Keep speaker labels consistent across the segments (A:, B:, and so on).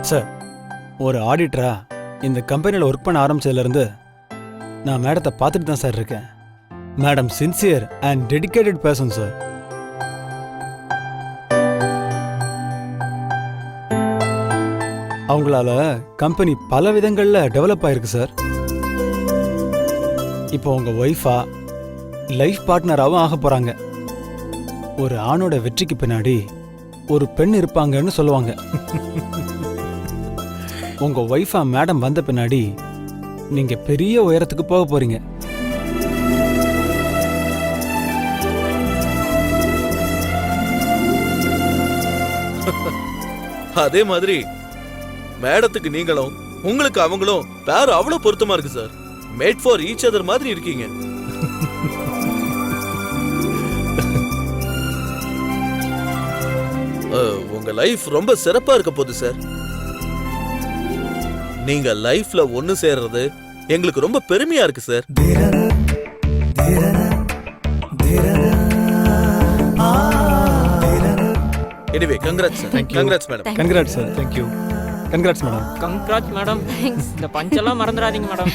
A: Sir, ஒரு ஆடிட்டரா இந்த கம்பெனியில் ஒர்க் பண்ண ஆரம்பிச்சதுலேருந்து நான் மேடத்தை பார்த்துட்டு தான் சார் இருக்கேன். Madam sincere and dedicated person sir. அவங்களால கம்பெனி பல விதங்களில் டெவலப் ஆயிருக்கு சார். இப்போ உங்க ஒய்ஃபா லைஃப் பார்ட்னராகவும் ஆக போறாங்க. ஒரு ஆணோட வெற்றிக்கு பின்னாடி ஒரு பெண் இருப்பாங்கன்னு சொல்லுவாங்க. உங்க ஒய்ஃபா மேடம் வந்த பின்னாடி நீங்க பெரிய உயரத்துக்கு போக போறீங்க.
B: அதே மாதிரி மேடத்துக்கு நீங்களும் உங்களுக்கு அவங்களும் பேர் அவ்வளவு பொருத்தமா இருக்கு sir. Made for each other மாதிரி இருக்கீங்க. உங்க லைஃப் ரொம்ப சிறப்பா இருக்க போகுது சார். நீங்க லைஃப்ல ஒன்னு சேர்றது எங்களுக்கு ரொம்ப பெருமையா இருக்கு sir. Anyway congrats sir. Congrats madam.
A: Congrats sir. Thank you. Congrats madam.
C: Congrats madam. இந்த பஞ்செல்லாம் மறந்துடாதீங்க மேடம்.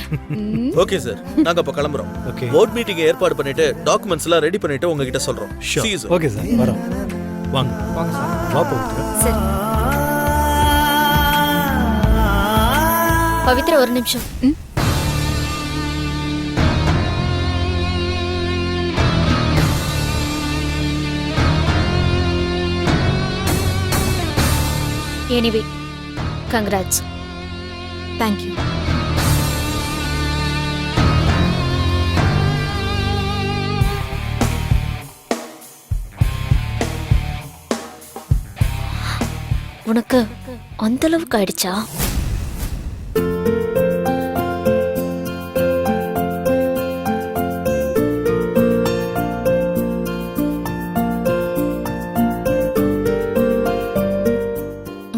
B: ஓகே சார், நாங்க அப்ப கிளம்புறோம்.
A: ஓகே.
B: போர்ட் மீட்டிங் ஏற்பாடு பண்ணிட்டு டாக்குமெண்ட்ஸ் எல்லாம் ரெடி பண்ணிட்டு உங்ககிட்ட சொல்றோம். See you, sir.
A: Okay sir, வரோம். வாங்க
C: வாங்க சார்.
A: வா பவித்ரா.
D: சரி பவித்ரா, ஒரு நிமிஷம். Anyway congrats. தேங்க்யூ. உனக்கு அந்த அளவுக்கு ஆயிடுச்சா?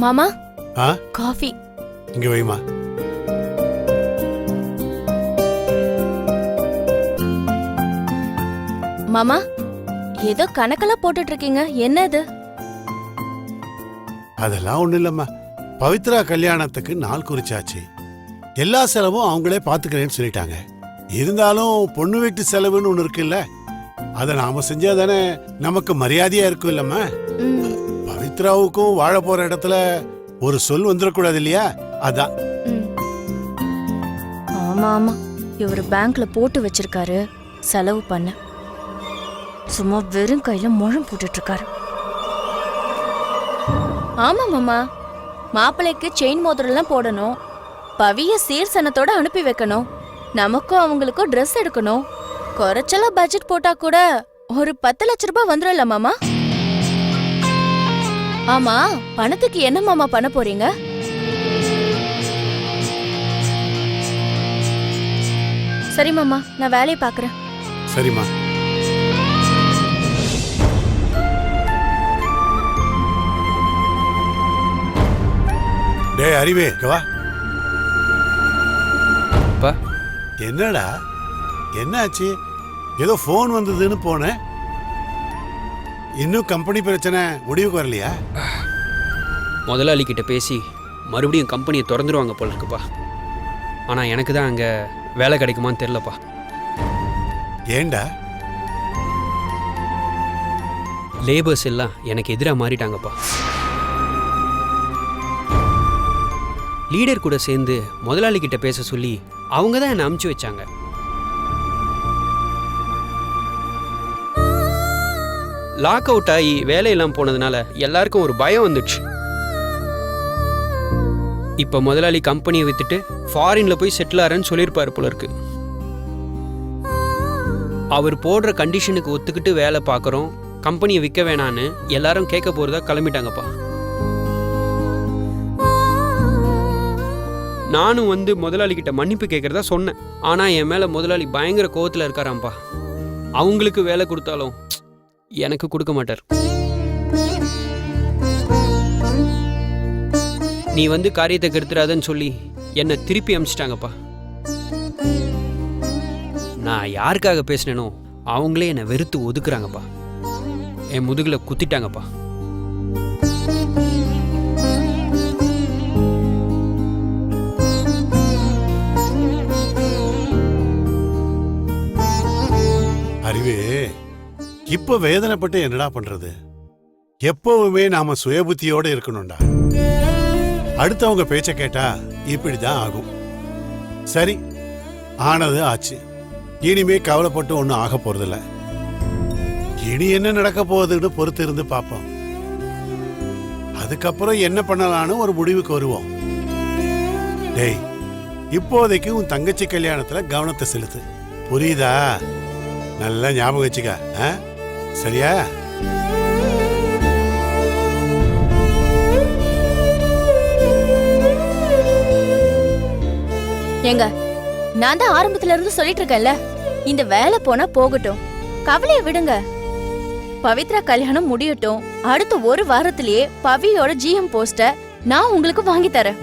D: மாமா, காஃபி
E: இங்க வைமா.
D: மாமா, ஏதோ கணக்கெல்லாம் போட்டுட்டு இருக்கீங்க, என்ன இது?
E: அதெல்லாம் ஒண்ணு இல்லம்மா. பவித்ரா கல்யாணத்துக்கு நாள் குறிச்சாச்சு. எல்லா செலவும் அவங்களே பாத்துக்கிறேன்னு சொல்லிட்டாங்க. இருந்தாலும் பொண்ணு வீட்டு செலவுன்னு ஒண்ணு இருக்குல்ல, அதை நாம செஞ்சா தானே நமக்கு மரியாதையா இருக்கும் இல்லம்மா. பவித்ராவுக்கும் வாழ போற இடத்துல ஒரு சொல் வந்துடக்கூடாது இல்லையா, அதான்.
D: ஆமா ஆமா, இவர் பேங்க்ல போட்டு வச்சிருக்காரு செலவு பண்ண. சும்மா வெறும் கையில முழம் போட்டுட்டு இருக்காரு. ஆமா மாமா, மாப்பிள்ளைக்கு செயின் மோதிரம் போடணும், பவிய சீர்சனத்தோட அனுப்பி வைக்கணும், நமக்கும் அவங்களுக்கும் ட்ரெஸ் எடுக்கணும். குறைச்சலா பட்ஜெட் போட்டா கூட ஒரு 10 லட்சம் ரூபாய் வந்துடல மாமா. ஆமா, பணத்துக்கு என்ன மாமா பண்ண போறீங்க? சரி மாமா, நான் வேலையை பாக்குறேன்.
E: சரிம்மா. டேய் அறிவே, வா. என்னடா என்னாச்சு? ஏதோ போன் வந்ததுன்னு போனேன். இன்னும் கம்பெனி பிரச்சனை முடிவுக்கு வரலையா?
F: முதலாளி கிட்ட பேசி மறுபடியும் கம்பெனியை திறந்துருவாங்க போல இருக்குப்பா. ஆனால் எனக்கு தான் அங்கே வேலை கிடைக்குமான்னு தெரிலப்பா.
E: ஏண்டா?
F: லேபர்ஸ் எல்லாம் எனக்கு எதிராக மாறிட்டாங்கப்பா. லீடர் கூட சேர்ந்து முதலாளி கிட்ட பேச சொல்லி அவங்க தான் என்னை அமுச்சு வச்சாங்க. லாக் அவுட் ஆகி வேலையெல்லாம் போனதுனால எல்லாருக்கும் ஒரு பயம் வந்துடுச்சு. இப்போ முதலாளி கம்பெனியை வித்துட்டு ஃபாரின்ல போய் செட்டில் ஆறேன்னு சொல்லியிருப்பாரு போல இருக்கு. அவர் போடுற கண்டிஷனுக்கு ஒத்துக்கிட்டு வேலை பார்க்குறோம், கம்பெனியை விற்க வேணான்னு எல்லாரும் கேட்க போறதா கிளம்பிட்டாங்கப்பா. நானும் வந்து முதலாளி கிட்ட மன்னிப்பு கேட்கறதா சொன்னேன். ஆனால் என் மேலே முதலாளி பயங்கர கோவத்தில் இருக்காராம்ப்பா. அவங்களுக்கு வேலை கொடுத்தாலும் எனக்கு கொடுக்க மாட்டார். நீ வந்து காரியத்தை கெடுத்துறாதன்னு சொல்லி என்னை திருப்பி அனுப்பிச்சிட்டாங்கப்பா. நான் யாருக்காக பேசினேனோ அவங்களே என்னை வெறுத்து ஒதுக்குறாங்கப்பா. என் முதுகில் குத்திட்டாங்கப்பா.
E: அறிவு, இப்ப வேதனைப்பட்டு என்னடா பண்றது? எப்பவுமே நாம சுயபுத்தியோட இருக்கணும்டா. அடுத்தவங்க பேச்ச கேட்டா இப்படிதான் ஆகும். சரி, ஆனது ஆச்சு. இனிமே கவலைப்பட்டு ஒன்னும் ஆக போறதில்ல. இனி என்ன நடக்க போகுதுன்னு பொறுத்து இருந்து பார்ப்போம். அதுக்கப்புறம் என்ன பண்ணலான்னு ஒரு முடிவுக்கு வருவோம். டேய், இப்போதைக்கு உன் தங்கச்சி கல்யாணத்துல கவனத்தை செலுத்து. புரியுதா? நல்லா ஞாபகம் வச்சுக்க. சரியா?
D: ஏங்க, நான் தான் ஆரம்பத்துல இருந்து சொல்லிட்டு இருக்கேன்ல, இந்த வேலை போனா போகட்டும், கவலைய விடுங்க. பவித்ரா கல்யாணம் முடியட்டும். அடுத்த ஒரு வாரத்திலேயே பவியோட GM போஸ்டர் நான் உங்களுக்கு வாங்கி தரேன்.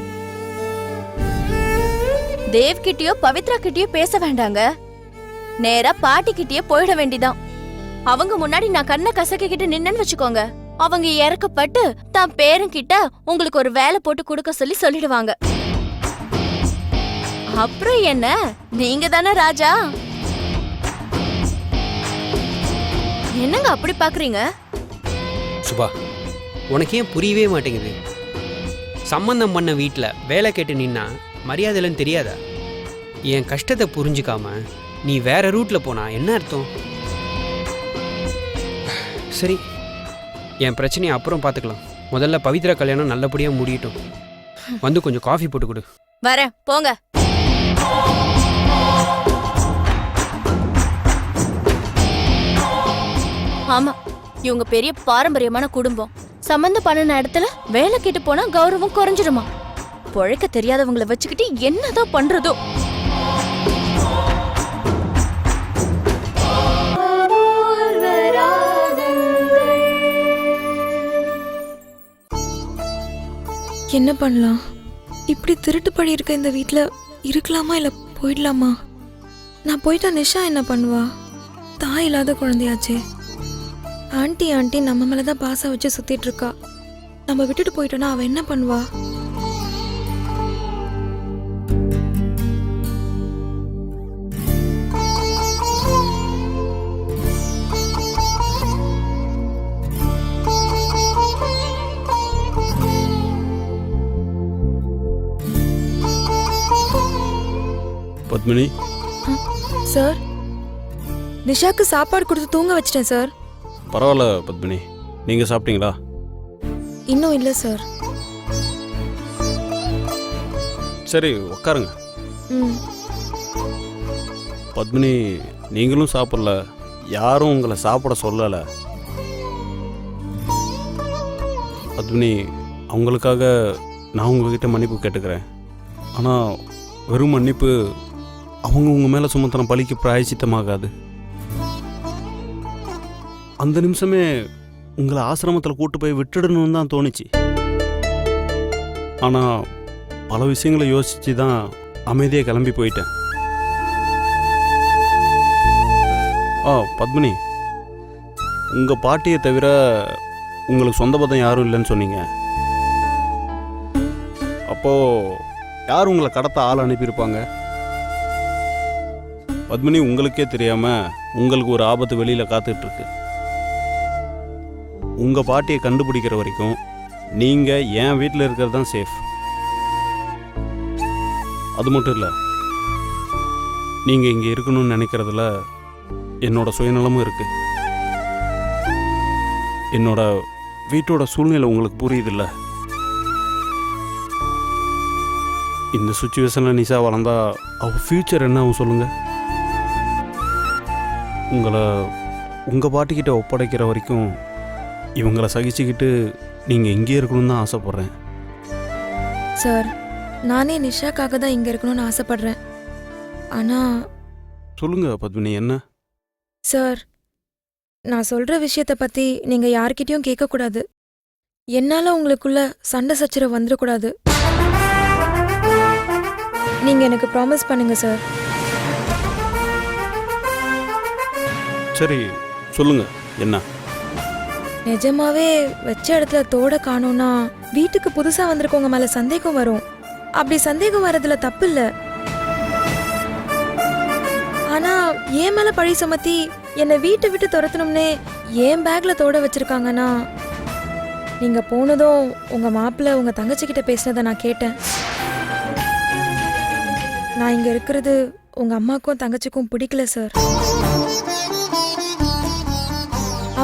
D: தேவ் கிட்டயோ பவித்ரா கிட்டயோ பேச வேண்டாங்க. நேரா பாட்டி கிட்டயே போயிட வேண்டிதான். அவங்க முன்னாடி நான் கண்ணை கசக்கிட்டு நின்னேன்னு வச்சுக்கோங்க, அவங்க இறக்கப்பட்டு தான் பேரன்கிட்ட உங்களுக்கு ஒரு வேலை போட்டு கொடுக்க சொல்லிடுவாங்க. அப்புறம் என்ன, நீங்க தானே ராஜா. என்னங்க அப்படி பாக்குறீங்க?
F: சுபா, உனக்கு ஏன் புரியவே மாட்டேங்குது? சம்பந்தம் பண்ண வீட்டில் வேலை கேட்டு நின்னா மரியாதைலன்னு தெரியாதா? என் கஷ்டத்தை புரிஞ்சுக்காம நீ வேற ரூட்ல போனா என்ன அர்த்தம்? சரி, என் பிரச்சனையை அப்புறம் பார்த்துக்கலாம். முதல்ல பவித்ரா கல்யாணம் நல்லபடியாக முடியட்டும். வந்து கொஞ்சம் காஃபி போட்டு கொடு.
D: வரேன், போங்க. ஆமா, இவங்க பெரிய பாரம்பரியமான குடும்பம். சம்பந்தம் பண்ணின இடத்துல வேலை கேட்டு போனா கௌரவம் குறைஞ்சிருமா? பொழைக்க தெரியாதவங்களை வச்சுக்கிட்டு என்னதான் பண்றதோ.
G: என்ன பண்ணலாம்? இப்படி திருட்டு படி இருக்க இந்த வீட்டில் இருக்கலாமா இல்லை போயிடலாமா? நான் போயிட்டா நிஷா என்ன பண்ணுவா? தாய் இல்லாத குழந்தையாச்சே. ஆண்டி நம்ம மேலே தான் பாசம் வச்சு சுத்திட்டு இருக்கா. நம்ம விட்டுட்டு போயிட்டோன்னா அவ என்ன பண்ணுவா?
H: பத்மினி.
G: சார், நிஷாக்கு சாப்பாடு கொடுத்து தூங்க வச்சிட்டேன் சார்.
H: பரவாயில்ல பத்மினி, நீங்கள் சாப்பிட்டீங்களா?
G: இன்னும் இல்லை சார்.
H: சரி, உட்காருங்க.
G: ம்.
H: பத்மினி, நீங்களும் சாப்பிடல, யாரும் உங்களை சாப்பிட சொல்லலை. பத்மினி, அவங்களுக்காக நான் உங்ககிட்ட மன்னிப்பு கேட்டுக்கிறேன். ஆனால் வெறும் மன்னிப்பு அவங்க உங்கள் மேலே சுமத்தின பழிக்கு பிராயச்சித்தமாகாது. அந்த நிமிஷமே உங்களை ஆசிரமத்தில் கூட்டு போய் விட்டுடணும்னு தான் தோணுச்சு. ஆனால் பல விஷயங்களை யோசித்து தான் அமைதியாக கிளம்பி போயிட்டேன். பத்மினி, உங்கள் பாட்டியை தவிர உங்களுக்கு சொந்த பந்தம் யாரும் இல்லைன்னு சொன்னீங்க. அப்போது யார் உங்களை கடத்த ஆள் அனுப்பியிருப்பாங்க? பத்மினி, உங்களுக்கே தெரியாமல் உங்களுக்கு ஒரு ஆபத்து வெளியில் காத்துட்ருக்கு. உங்கள் பாட்டியை கண்டுபிடிக்கிற வரைக்கும் நீங்கள் என் வீட்டில் இருக்கிறது தான் சேஃப். அது மட்டும் இல்லை, நீங்கள் இங்கே இருக்கணும்னு நினைக்கிறதுல என்னோட சுயநலமும் இருக்குது. என்னோட வீட்டோட சூழ்நிலை உங்களுக்கு புரியுதில்ல? இந்த சுச்சுவேஷனில் நிஷா வளர்ந்தா அவள் ஃப்யூச்சர் என்ன ஆகும் சொல்லுங்கள்? உங்களை உங்கள் பாட்டிக்கிட்ட ஒப்படைக்கிற வரைக்கும் இவங்களை சகிச்சுக்கிட்டு நீங்கள் இங்கே இருக்கணும்னு தான் ஆசைப்பட்றேன்.
G: சார், நானே நிஷாக்காக தான் இங்கே இருக்கணும்னு ஆசைப்படுறேன். ஆனால்
H: சொல்லுங்க பத்மினி, என்ன?
G: சார், நான் சொல்கிற விஷயத்தை பற்றி நீங்கள் யார்கிட்டயும் கேட்கக்கூடாது. என்னால் உங்களுக்குள்ள சண்டை சச்சரவு வந்துடக்கூடாது. நீங்கள் எனக்கு ப்ராமிஸ் பண்ணுங்க சார்.
H: சரி, சொல்லுங்க என்ன?
G: நிஜமாவே வச்ச இடத்துல தோட காணோம்னா வீட்டுக்கு புதுசா வந்திருக்கவங்க மேல சந்தேகம் வரும். அப்படி சந்தேகம் வர்றதுல தப்பு இல்ல. ஆனா ஏன் மேல பழி சுமத்தி என்னை வீட்டை விட்டு துரத்தணும்னே ஏன் பேக்ல தோட வச்சிருக்காங்கன்னா நீங்க போனதும் உங்க மாப்பிள்ளை உங்க தங்கச்சி கிட்ட பேசினதை நான் கேட்டேன். நான் இங்க இருக்கிறது உங்க அம்மாக்கும் தங்கச்சிக்கும் பிடிக்கல சார்.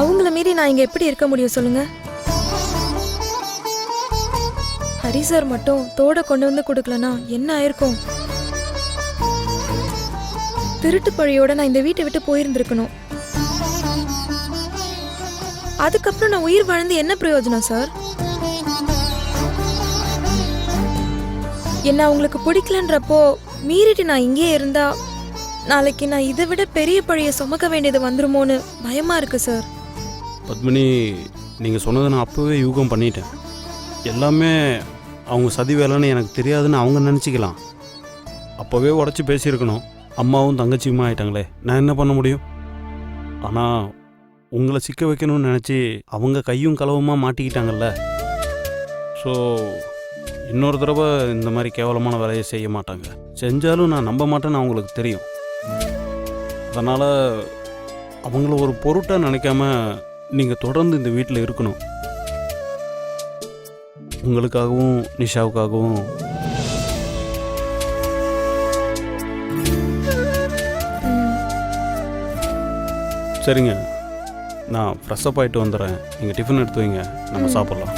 G: அவங்கள மீறி நான் இங்க எப்படி இருக்க முடியும் சொல்லுங்க? ஹரி சார் மட்டும் தோட கொண்டு வந்து கொடுக்கலனா என்ன ஆயிருக்கும்? திருட்டு பழியோட நான் இந்த வீட்டை விட்டு போயிருந்திருக்கணும். அதுக்கப்புறம் நான் உயிர் வாழ்ந்து என்ன பிரயோஜனம் சார்? என்ன அவங்களுக்கு பிடிக்கலன்றப்போ மீறிட்டு நான் இங்கே இருந்தா நாளைக்கு நான் இதை விட பெரிய பழிய சுமக்க வேண்டியது வந்துருமோன்னு பயமா இருக்கு சார்.
H: பத்மினி, நீங்கள் சொன்னதை நான் அப்போவே யூகம் பண்ணிட்டேன். எல்லாமே அவங்க சதி வேலைன்னு எனக்கு தெரியாதுன்னு அவங்க நினச்சிக்கலாம். அப்போவே உடச்சி பேசியிருக்கணும். அம்மாவும் தங்கச்சியுமா ஆயிட்டாங்களே, நான் என்ன பண்ண முடியும்? ஆனால் உங்களை சிக்க வைக்கணும்னு நினச்சி அவங்க கையும் களவுமாக மாட்டிக்கிட்டாங்கல்ல. ஸோ இன்னொரு தடவை இந்த மாதிரி கேவலமான வேலையை செய்ய மாட்டாங்க. செஞ்சாலும் நான் நம்ப மாட்டேன்னு அவங்களுக்கு தெரியும். அதனால் அவங்கள ஒரு பொருட்டாக நினைக்காம நீங்கள் தொடர்ந்து இந்த வீட்டில் இருக்கணும். உங்களுக்காகவும் நிஷாவுக்காகவும். சரிங்க, நான் ஃப்ரெஷ்ஷப் ஆகிட்டு வந்துடுறேன். நீங்கள் டிஃபன் எடுத்து வைங்க, நம்ம சாப்பிட்லாம்.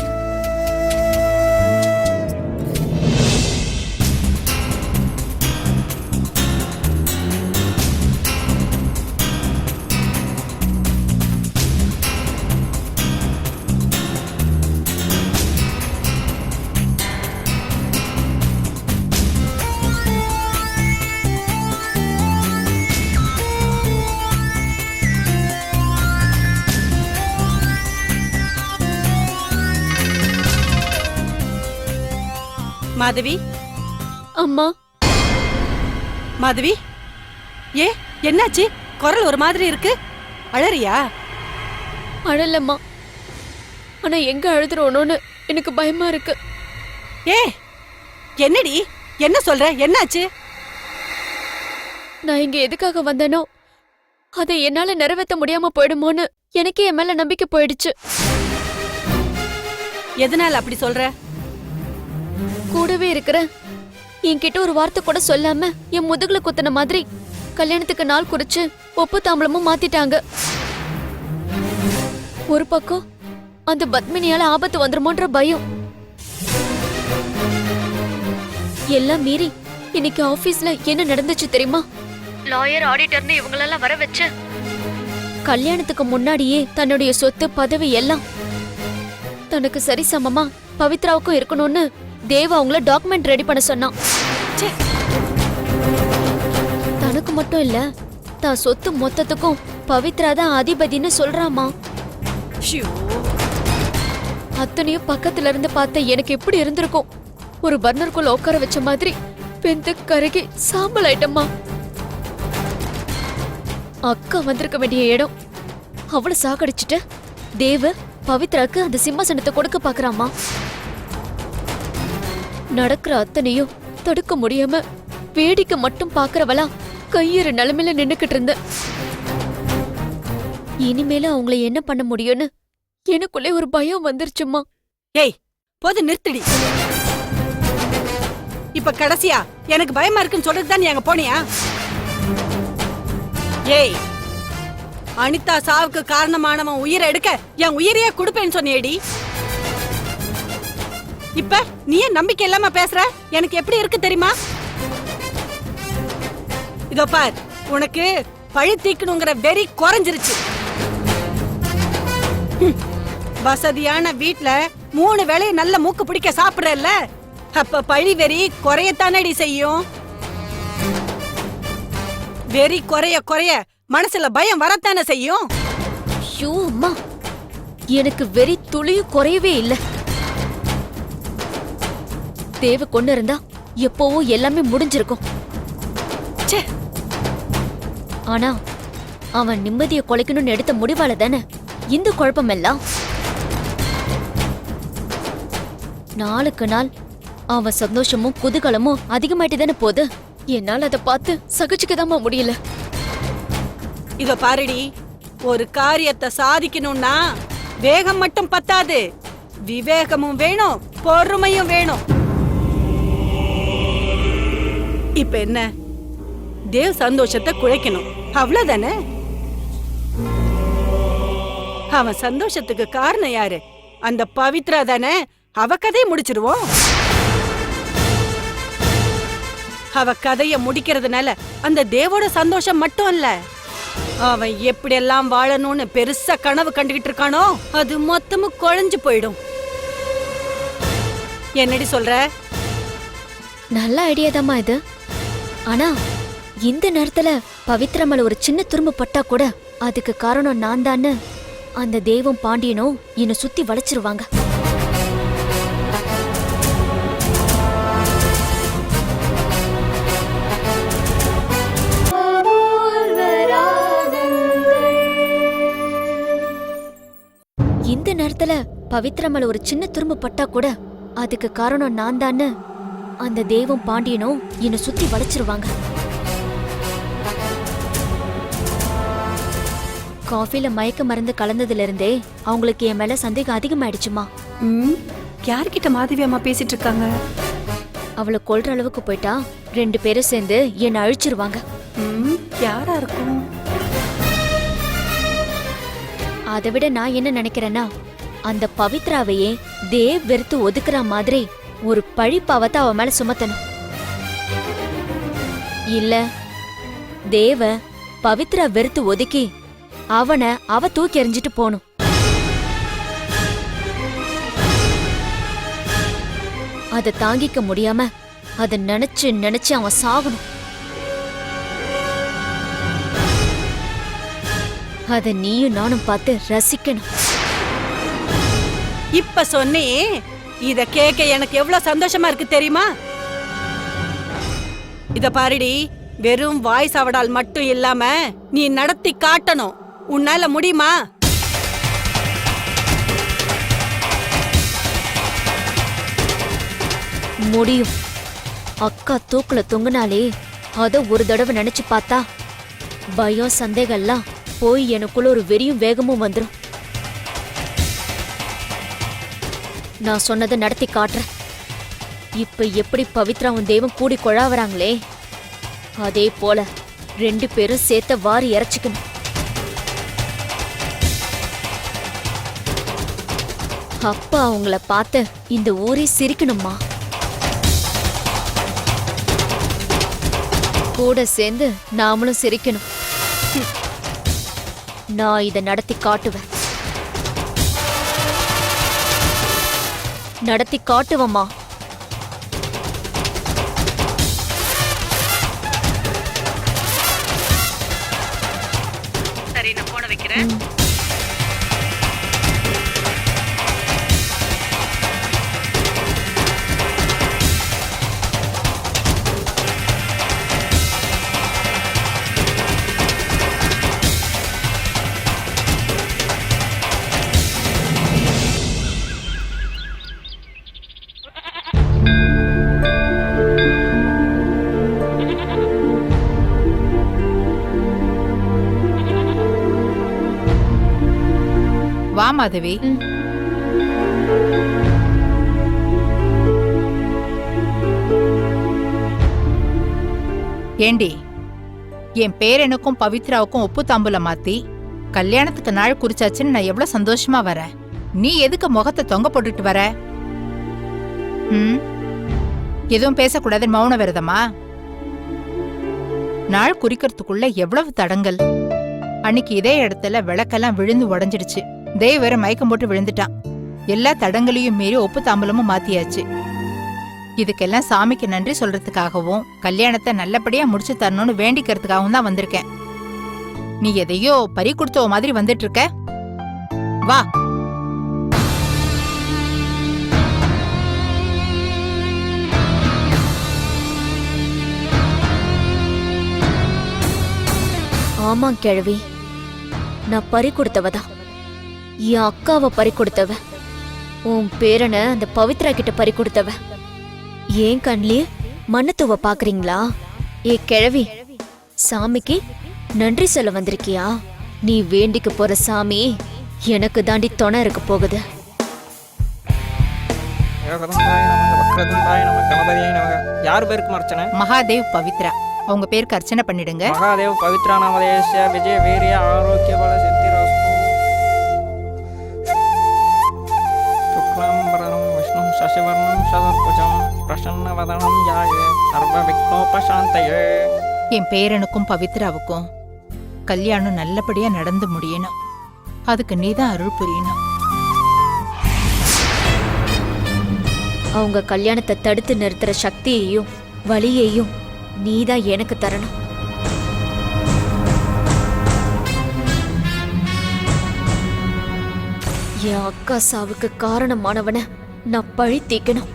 I: மாதவி,
D: அம்மா.
I: மாதவி, ஏ என்னாச்சு? குரல் ஒரு மாதிரி இருக்கு. அழறியா?
D: அழலம்மா, ஆனா எங்க அழுதுறோனோன்னு எனக்கு பயமா இருக்கு.
I: ஏ என்னடி, என்ன சொல்ற? என்னாச்சு?
D: நான் இங்க எதுக்காக வந்தேனோ அதை என்னால நிறைவேற்ற முடியாம போயிடுமோன்னு எனக்கே என் மேல நம்பிக்கை போயிடுச்சு.
I: எதனால அப்படி சொல்ற?
D: கூடவே இருக்கிற என்கிட்ட ஒரு வார்த்தை கூட சொல்லாம என் முதுகுல குத்துன மாதிரி கல்யாணத்துக்கு நாள் குறிச்சு ஒப்பு தாம்பளமும் மாத்திட்டாங்க. ஒரு பக்கம் அந்த பத்மினியால ஆபத்து வந்துருமோன்ற பயம். எல்லாம் மீறி இன்னைக்கு ஆபீஸ்ல என்ன நடந்துச்சு தெரியுமா? லாயர், ஆடிட்டர்னு இவங்களெல்லாம் வர வச்சு கல்யாணத்துக்கு முன்னாடியே தன்னுடைய சொத்து பதவி எல்லாம் தனக்கு சரிசமமா பவித்ராவுக்கும் இருக்கணும்னு தேவா அவங்கள டாக்குமெண்ட் ரெடி பண்ண சொன்னான். தனக்கு மட்டும் இல்ல, தான் சொத்து மொத்தத்துக்கும் பவித்ரா தான் அதிபதினு சொல்றாமா. அத்தனையும் பக்கத்துல இருந்து பார்த்த எனக்கு எப்படி இருந்திருக்கும்? ஒரு பர்னருக்குள்ள உட்கார வச்ச மாதிரி வெந்து கருகி சாம்பல் ஆயிட்டம்மா. அக்கா வந்திருக்க வேண்டிய இடம் அவளை சாகடிச்சுட்டு தேவ பவித்ராக்கு அந்த சிம்மாசனத்தை கொடுக்க பாக்குறாமா. நடக்கிற அத்தனையும் தடுக்க முடியாம வேடிக்கை மட்டும் பாக்குறவளா கையேறு நிலைமையில நின்னுக்கிட்டு இருந்த. இனிமேல அவங்கள என்ன பண்ண முடியும்னு எனக்குள்ளே ஒரு பயம் வந்துருச்சுமா.
I: ஏய் போது நிறுத்திடி. இப்ப கடைசியா எனக்கு பயமா இருக்குன்னு சொல்றது தான் நீ அங்க போனியா? ஏய், அனிதா சாவுக்கு காரணமானவன் உயிரை எடுக்க என் உயிரையே கொடுப்பேன்னு சொன்னியேடி. இப்ப நீ ஏன் நம்பிக்கை இல்லாம பேசுற? எனக்கு எப்படி இருக்கு தெரியுமா? இதோ பார், உனக்கு பழி தீக்கணுங்கிற வெறி குறைஞ்சிருச்சு. வசதியான வீட்ல 3 வேளையை நல்ல மூக்கு பிடிக்க சாப்பிடுறல்ல, அப்ப பழி வெறி குறையத்தானடி செய்யும். வெறி குறைய குறைய மனசுல பயம் வரத்தானே செய்யும்.
D: ஐயோ அம்மா, எனக்கு வெறி துளியும் குறையவே இல்ல. தேவ கொண்டு இருந்தா எப்பவோ எல்லாமே முடிஞ்சிருக்கும். ஆனா அவன் நிம்மதியை கொலைக்கணும்னு எடுத்த முடிவால தானே இந்த குழப்பம் எல்லாம். நாளுக்கு நாள் அவன் சந்தோஷமும் குதூகலமும் அதிகமாயிட்டு தானே போகுது. என்னால அதை பார்த்து சகிச்சுக்கதாமா முடியல.
I: இதோ பாருடி, ஒரு காரியத்தை சாதிக்கணும்னா வேகம் மட்டும் பத்தாது, விவேகமும் வேணும், பொறுமையும் வேணும். இப்ப என்ன, தேவ் சந்தோஷத்தை குழைக்கணும், அவ்வளவுதானே? அவன் சந்தோஷத்துக்கு காரணம் யாரு? அந்த பவித்ரா தானே. அவ கதையை முடிச்சிருவோம். அவ கதைய முடிக்கிறதுனால அந்த தேவோட சந்தோஷம் மட்டும் இல்ல, அவன் எப்படியெல்லாம் வாழணும்னு பெருசா கனவு கண்டுகிட்டு இருக்கானோ அது மொத்தமும் குழஞ்சு போயிடும். என்னடி சொல்ற?
J: நல்ல ஐடியா தாம்மா இது. ஆனா இந்த நேரத்துல பவித்ரா மேல ஒரு சின்ன துரும்பு பட்டா கூட அதுக்கு காரணம் நான் தான்னு அந்த தேவும் பாண்டியனும் என்னை சுத்தி வளைச்சிருவாங்க. இந்த நேரத்துல பவித்ரா மேல ஒரு சின்ன துரும்பு பட்டா கூட அதுக்கு காரணம் நான் தான்னு அந்த தேவும் பாண்டியனும் என்னை சுத்தி வளைச்சிருவாங்க. காஃபில மயக்க மருந்து கலந்ததுல இருந்தே அவங்களுக்கு என் மேல சந்தேகம் அதிகமாயிடுச்சுமா.
I: யார்கிட்ட மாதவி அம்மா பேசிட்டு இருக்காங்க?
J: அவளை கொல்ற அளவுக்கு போயிட்டா 2 பேரும் சேர்ந்து என்னை அழிச்சிருவாங்க.
I: யாரா இருக்கும்?
J: அதை விட நான் என்ன நினைக்கிறேன்னா, அந்த பவித்ராவையே தேவ் வெறுத்து ஒதுக்குற மாதிரி ஒரு பழிப்பாவத்தை அவ மேல சுமத்தணும். இல்ல தேவ பவித்ரா வெறுத்து ஒதுக்கி அவனை அவ தூக்கி எறிஞ்சிட்டு போணும். அதை தாங்கிக்க முடியாம அதை நினைச்சு நினைச்சு அவன் சாகணும். அத நீயும் நானும் பார்த்து ரசிக்கணும்.
I: இப்ப சொன்னே, இத கேட்க எனக்கு எவ்வளவு சந்தோஷமா இருக்கு தெரியுமா? இத பாருடி, வெறும் வாய் சாவடால் மட்டும் இல்லாம நீ நடத்தி காட்டணும். உன்னால முடியுமா?
J: முடியும். அக்கா தூக்குல தொங்குனாலே அத ஒரு தடவை நினைச்சு பார்த்தா பயம் சந்தேகம்லாம் போய் எனக்குள்ள ஒரு வெறியும் வேகமும் வந்துடும். நான் சொன்னதை நடத்தி காட்டுறேன். இப்ப எப்படி பவித்ராவும் தேவம் கூடி கொழாவறாங்களே, அதே போல 2 பேரும் சேர்த்த வாரி இறைச்சிக்கணும். அப்ப அவங்கள பார்த்து இந்த ஊரே சிரிக்கணுமா. கூட சேர்ந்து நாமளும் சிரிக்கணும். நான் இதை நடத்தி காட்டுவேன். நடத்தி காட்டுவம்மா.
I: சரி, நான் போன வைக்கிறேன்.
K: வா மாதவி. ஏண்டி, என் பேரனுக்கும் பவித்ராவுக்கும் ஒப்பு தாம்பூல மாத்தி கல்யாணத்துக்கு நாள் குறிச்சாச்சுன்னு நான் எவ்வளவு சந்தோஷமா வரேன். நீ எதுக்கு முகத்தை தொங்க போட்டுட்டு வர? எதுவும் பேசக்கூடாதுன்னு மௌன விரதமா? நாள் குறிக்கிறதுக்குள்ள எவ்வளவு தடங்கல். அன்னைக்கு இதே இடத்துல விளக்கெல்லாம் விழுந்து உடஞ்சிடுச்சு. தேவ் வேற மயக்கம் போட்டு விழுந்துட்டான். எல்லா தடங்களையும் மீறி ஒப்பு தாம்பூலமும் மாத்தியாச்சு. இதுக்கெல்லாம் சாமிக்கு நன்றி சொல்றதுக்காகவும் கல்யாணத்தை நல்லபடியா முடிச்சு தரணும்னு வேண்டிக்கிறதுக்காகவும் தான் வந்திருக்கேன். நீ எதையோ பறி கொடுத்தவ மாதிரி வந்துட்டு இருக்க. வா.
J: ஆமா கிழவி, நான் பறி கொடுத்தவதான். என் அக்காவை பறி கொடுத்தவ. உன் பேரனை அந்த பவித்ரா கிட்ட பறி கொடுத்தவ. ஏன் கண்லயே மண்ணத்துவ பாக்குறீங்களா? ஏ கிழவி, சாமிக்கு நன்றி சொல்ல வந்திருக்கியா? நீ வேண்டிக்க போற சாமி எனக்கு தாண்டி துணை இருக்க போகுது.
C: யார் பேருக்கு அர்ச்சனை?
K: மகாதேவ் பவித்ரா அவங்க பேருக்கு அர்ச்சனை பண்ணிடுங்க.
C: மகாதேவ் பவித்ரா நாமதேஸ்ய விஜய வீரிய ஆரோக்கிய பல சித்திரஸ்து. சுக்லாம்பரம் விஷ்ணு சசிவர்ணம் சதுர்புஜம் பிரசன்னவதனம் யாய சர்வ விக்னோபசாந்தயே.
K: என் பேரனுக்கும் பவித்ராவுக்கும் கல்யாணம் நல்லபடியா நடந்து முடியணும். அதுக்கு நீதான் அருள் புரியணும்.
J: அவங்க கல்யாணத்தை தடுத்து நிறுத்துற சக்தியையும் வலியையும் நீதான் எனக்கு தரணும். என் அக்கா சாவுக்கு காரணமானவன நான் பழி தீக்கணும்.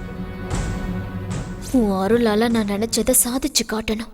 J: உன் அருளால நான் நினைச்சதை சாதிச்சு காட்டணும்.